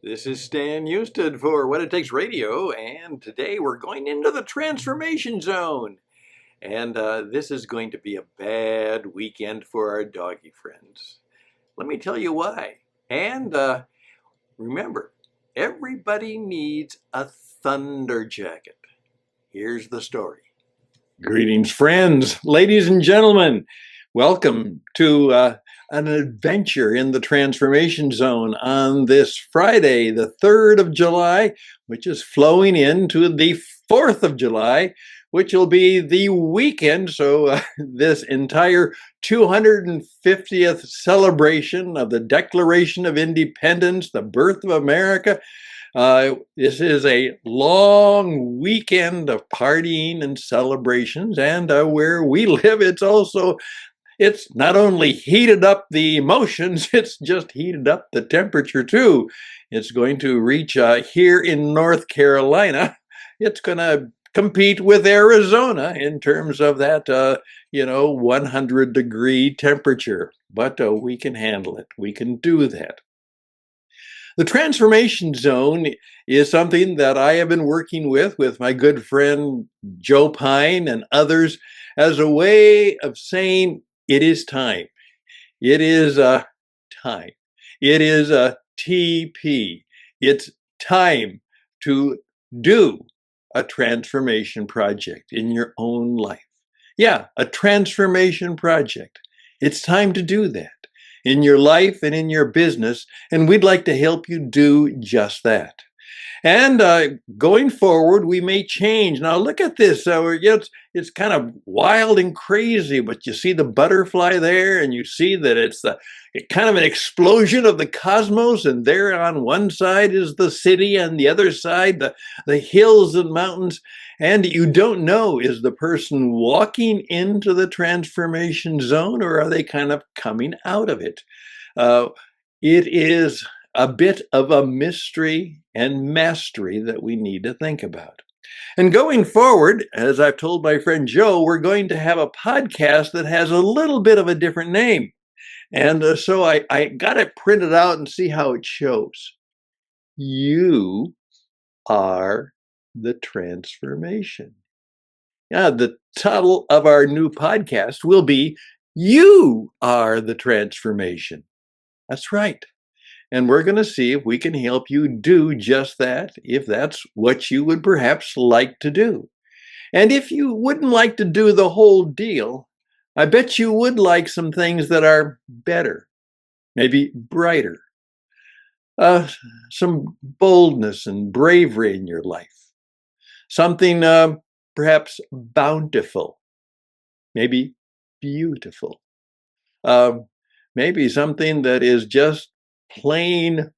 This is Stan Hustad for What It Takes Radio, and today we're going into the transformation zone. And this is going to be a bad weekend for our doggy friends. Let me tell you why. And remember, everybody needs a thunder jacket. Here's the story. Greetings, friends, ladies and gentlemen. Welcome to an adventure in the transformation zone on this Friday, the 3rd of July, which is flowing into the 4th of July, which will be the weekend. So this entire 250th celebration of the Declaration of Independence, the birth of America. This is a long weekend of partying and celebrations, and where we live, it's not only heated up the emotions, it's just heated up the temperature too. It's going to reach here in North Carolina. It's going to compete with Arizona in terms of that, 100-degree temperature. But we can handle it. We can do that. The transformation zone is something that I have been working with my good friend Joe Pine and others as a way of saying it is time. It is time. It is a TP. It's time to do a transformation project in your own life. Yeah, a transformation project. It's time to do that in your life and in your business, and we'd like to help you do just that. And going forward, we may change. Now look at this. It's kind of wild and crazy, but you see the butterfly there, and you see that it's kind of an explosion of the cosmos, and there on one side is the city, and the other side, the hills and mountains. And you don't know, is the person walking into the transformation zone, or are they kind of coming out of it? It is a bit of a mystery and mastery that we need to think about. And going forward, as I've told my friend Joe, we're going to have a podcast that has a little bit of a different name. And so I got it printed out and see how it shows. You are the transformation. Yeah, the title of our new podcast will be You Are the Transformation. That's right. And we're going to see if we can help you do just that, if that's what you would perhaps like to do. And if you wouldn't like to do the whole deal, I bet you would like some things that are better, maybe brighter, some boldness and bravery in your life, something perhaps bountiful, maybe beautiful, maybe something that is just plain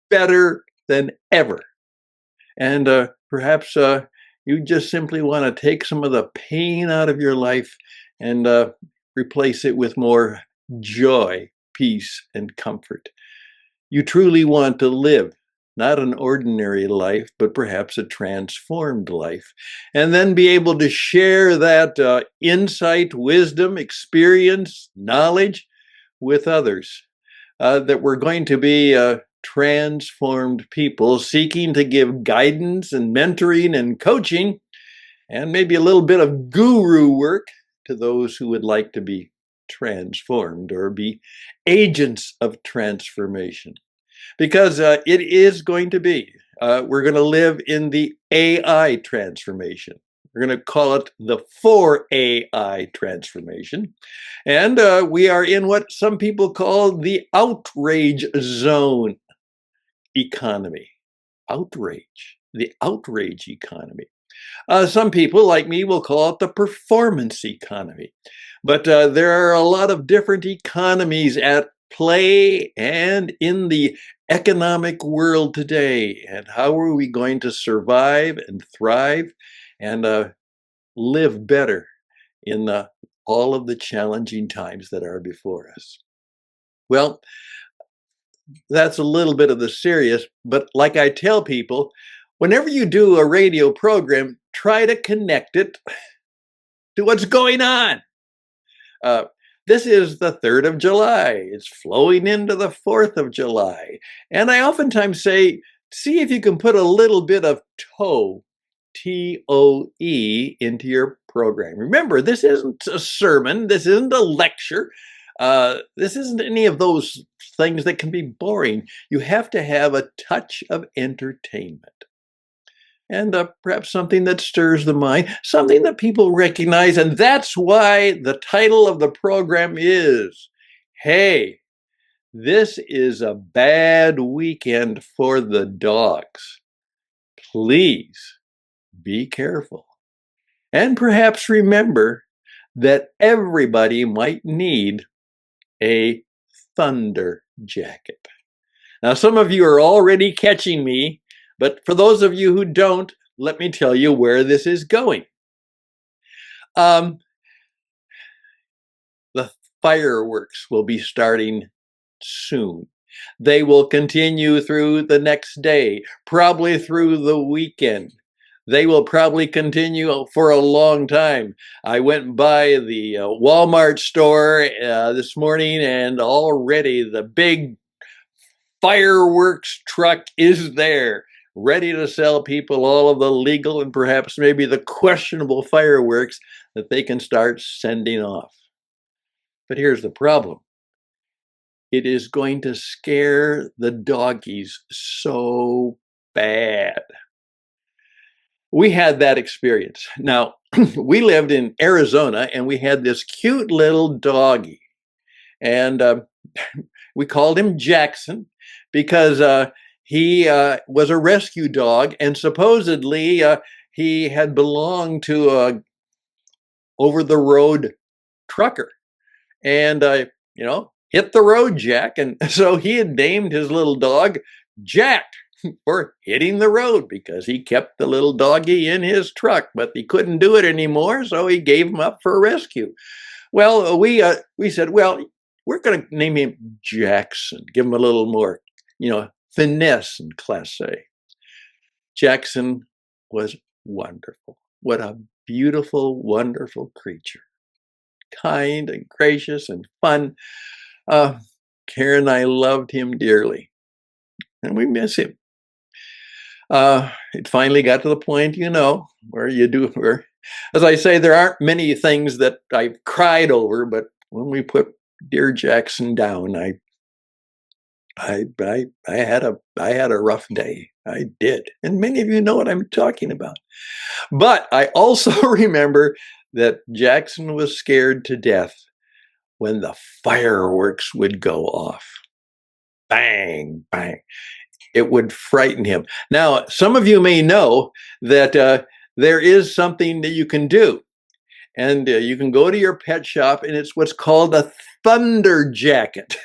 better than ever. And perhaps you just simply want to take some of the pain out of your life and replace it with more joy, peace, and comfort. You truly want to live not an ordinary life, but perhaps a transformed life, and then be able to share that insight, wisdom, experience, knowledge with others. That we're going to be transformed people seeking to give guidance and mentoring and coaching and maybe a little bit of guru work to those who would like to be transformed or be agents of transformation. Because it is going to be, we're going to live in the AI transformation. We're going to call it the 4AI transformation. And we are in what some people call the outrage zone economy. Outrage, the outrage economy. Some people, like me, will call it the performance economy. But there are a lot of different economies at play and in the economic world today. And how are we going to survive and thrive and live better in all of the challenging times that are before us? Well, that's a little bit of the serious, but like I tell people, whenever you do a radio program, try to connect it to what's going on. This is the 3rd of July. It's flowing into the 4th of July. And I oftentimes say, see if you can put a little bit of toe, T-O-E, into your program. Remember, this isn't a sermon. This isn't a lecture. This isn't any of those things that can be boring. You have to have a touch of entertainment. And perhaps something that stirs the mind, something that people recognize. And that's why the title of the program is, Hey, this is a bad weekend for the dogs. Please be careful. And perhaps remember that everybody might need a thunder jacket. Now, some of you are already catching me, but for those of you who don't, let me tell you where this is going. The fireworks will be starting soon. They will continue through the next day, probably through the weekend. They will probably continue for a long time. I went by the Walmart store this morning, and already the big fireworks truck is there, ready to sell people all of the legal and perhaps maybe the questionable fireworks that they can start sending off. But here's the problem. It is going to scare the doggies so bad. We had that experience. Now, we lived in Arizona and we had this cute little doggy. And we called him Jackson because he was a rescue dog, and supposedly he had belonged to a over-the-road trucker. And, hit the road, Jack. And so he had named his little dog Jack for hitting the road because he kept the little doggy in his truck, but he couldn't do it anymore, so he gave him up for a rescue. Well, we said, well, we're going to name him Jackson, give him a little more, finesse and classe. Jackson was wonderful. What a beautiful, wonderful creature. Kind and gracious and fun. Karen and I loved him dearly, and we miss him. It finally got to the point, where as I say, there aren't many things that I've cried over, but when we put dear Jackson down, I had a rough day. I did, and many of you know what I'm talking about. But I also remember that Jackson was scared to death when the fireworks would go off. Bang, bang. It would frighten him. Now, some of you may know that there is something that you can do. And you can go to your pet shop, and it's what's called a thunder jacket.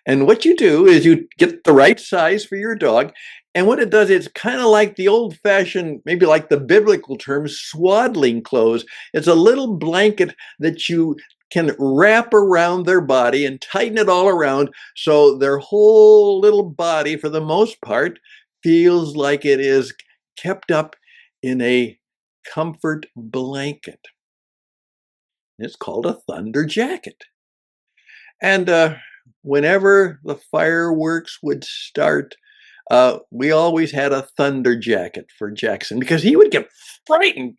And what you do is you get the right size for your dog. And what it does, it's kind of like the old-fashioned, maybe like the biblical term, swaddling clothes. It's a little blanket that you can wrap around their body and tighten it all around so their whole little body, for the most part, feels like it is kept up in a comfort blanket. It's called a thunder jacket. And whenever the fireworks would start, we always had a thunder jacket for Jackson because he would get frightened,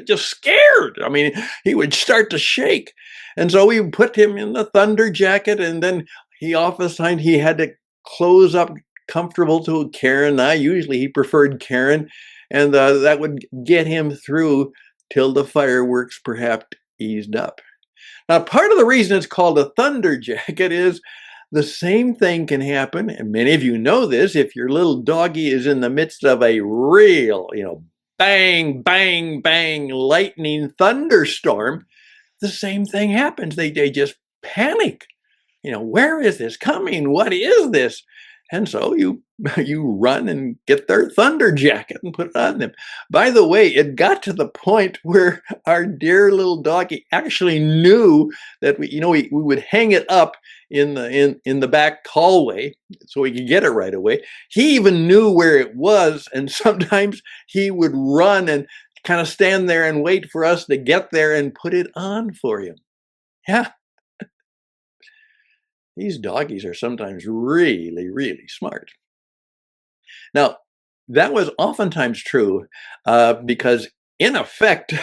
just scared. I mean, he would start to shake. And so we put him in the thunder jacket, and then he oftentimes he had to close up comfortable to Karen and I. Usually he preferred Karen, and that would get him through till the fireworks perhaps eased up. Now, part of the reason it's called a thunder jacket is the same thing can happen, and many of you know this, if your little doggy is in the midst of a real, bang, bang, bang, lightning thunderstorm, the same thing happens. They just panic. Where is this coming? What is this? And so you run and get their thunder jacket and put it on them. By the way, it got to the point where our dear little doggy actually knew that we would hang it up in the back hallway so he could get it right away. He even knew where it was, and sometimes he would run and kind of stand there and wait for us to get there and put it on for him. Yeah, These doggies are sometimes really, really smart. Now, that was oftentimes true because, in effect,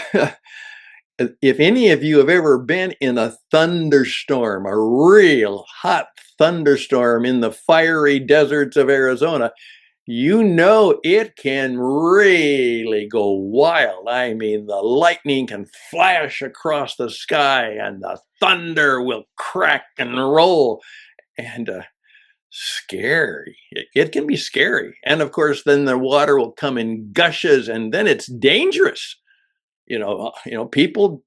if any of you have ever been in a thunderstorm, a real hot thunderstorm in the fiery deserts of Arizona, you know it can really go wild. I mean, the lightning can flash across the sky and the thunder will crack and roll. And scary. It can be scary. And of course, then the water will come in gushes, and then it's dangerous. People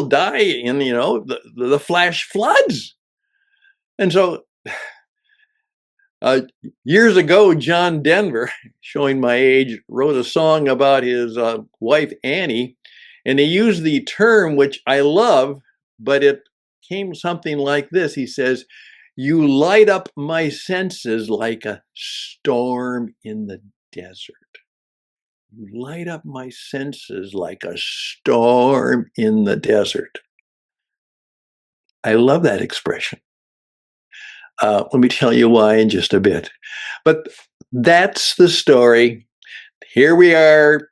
die in the flash floods. And so uh, years ago, John Denver, showing my age, wrote a song about his wife Annie, and he used the term which I love, but it came something like this. He says, "You light up my senses like a storm in the desert." You light up my senses like a storm in the desert. I love that expression. Let me tell you why in just a bit. But that's the story. Here we are.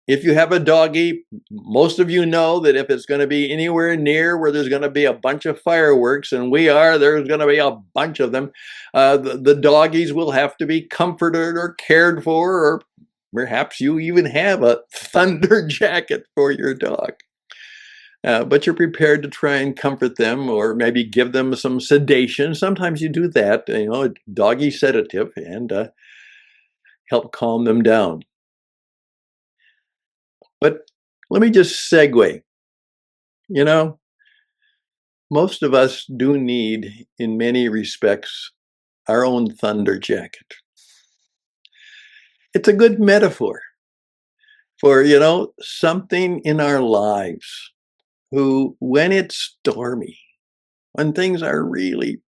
If you have a doggy, most of you know that if it's going to be anywhere near where there's going to be a bunch of fireworks, and there's going to be a bunch of them, the doggies will have to be comforted or cared for, or perhaps you even have a thunder jacket for your dog. But you're prepared to try and comfort them or maybe give them some sedation. Sometimes you do that, a doggy sedative, and help calm them down. But let me just segue. Most of us do need, in many respects, our own thunder jacket. It's a good metaphor for, something in our lives who, when it's stormy, when things are really,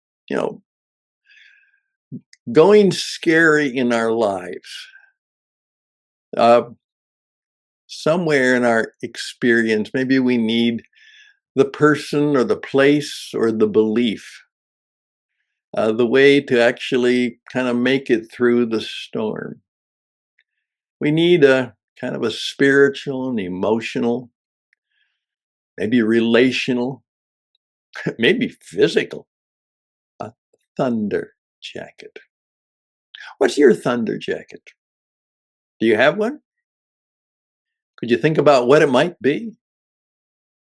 going scary in our lives, uh, somewhere in our experience, maybe we need the person or the place or the belief, the way to actually kind of make it through the storm. We need a kind of a spiritual and emotional, maybe relational, maybe physical, a thunder jacket. What's your thunder jacket? Do you have one? Could you think about what it might be?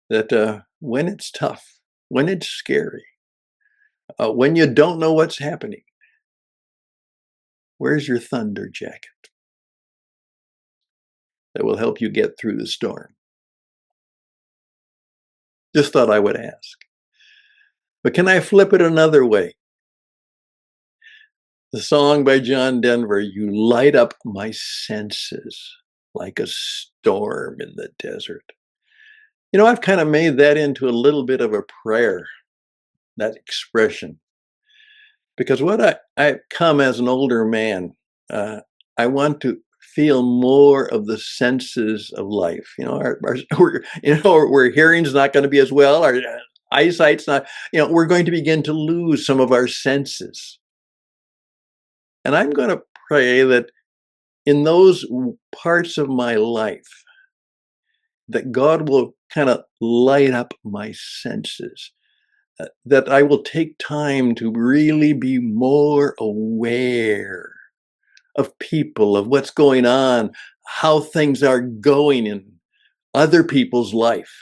That when it's tough, when it's scary, when you don't know what's happening, where's your thunder jacket that will help you get through the storm? Just thought I would ask. But can I flip it another way? The song by John Denver, "You light up my senses like a storm in the desert." I've kind of made that into a little bit of a prayer, that expression. Because what I come as an older man, I want to feel more of the senses of life. Our hearing's not going to be as well. Our eyesight's not. We're going to begin to lose some of our senses. And I'm going to pray that in those parts of my life, that God will kind of light up my senses. That I will take time to really be more aware of people, of what's going on, how things are going in other people's life.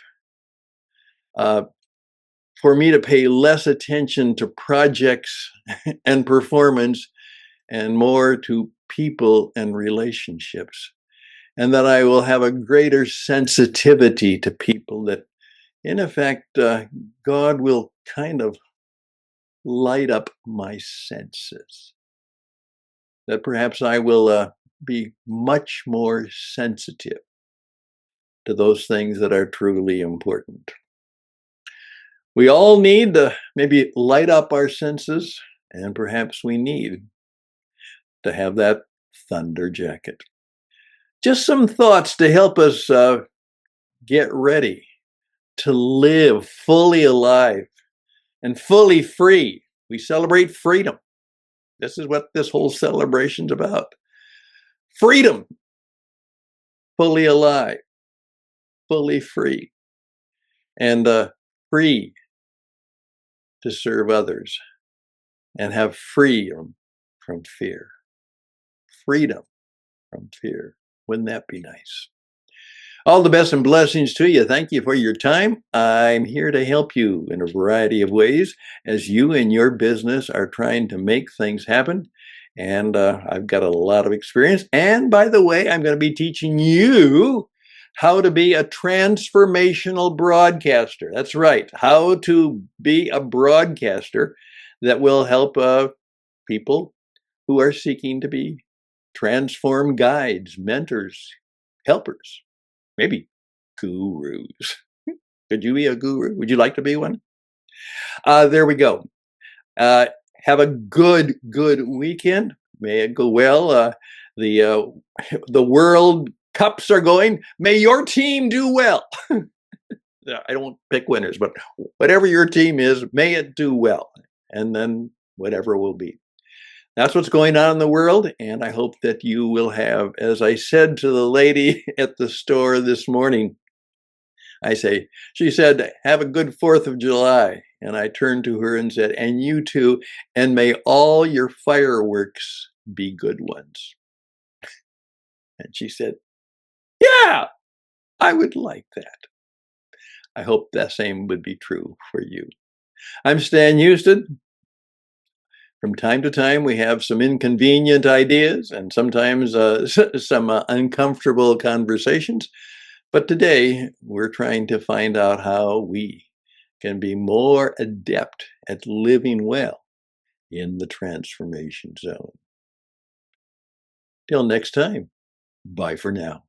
For me to pay less attention to projects and performance and more to people and relationships. And that I will have a greater sensitivity to people, that in effect, God will kind of light up my senses. That perhaps I will be much more sensitive to those things that are truly important. We all need to maybe light up our senses, and perhaps we need to have that thunder jacket. Just some thoughts to help us get ready to live fully alive and fully free. We celebrate freedom. This is what this whole celebration's about. Freedom, fully alive, fully free, and free to serve others and have freedom from fear. Freedom from fear. Wouldn't that be nice? All the best and blessings to you. Thank you for your time. I'm here to help you in a variety of ways as you and your business are trying to make things happen. And I've got a lot of experience. And by the way, I'm going to be teaching you how to be a transformational broadcaster. That's right. How to be a broadcaster that will help people who are seeking to be transformed guides, mentors, helpers, maybe gurus. Could you be a guru? Would you like to be one? There we go. Have a good weekend. May it go well. The the World Cups are going. May your team do well. I don't pick winners, but whatever your team is, may it do well. And then whatever will be. That's what's going on in the world, and I hope that you will have, as I said to the lady at the store this morning, she said, have a good 4th of July. And I turned to her and said, and you too, and may all your fireworks be good ones. And she said, yeah, I would like that. I hope the same would be true for you. I'm Stan Hustad. From time to time, we have some inconvenient ideas and sometimes some uncomfortable conversations. But today, we're trying to find out how we can be more adept at living well in the transformation zone. Till next time, bye for now.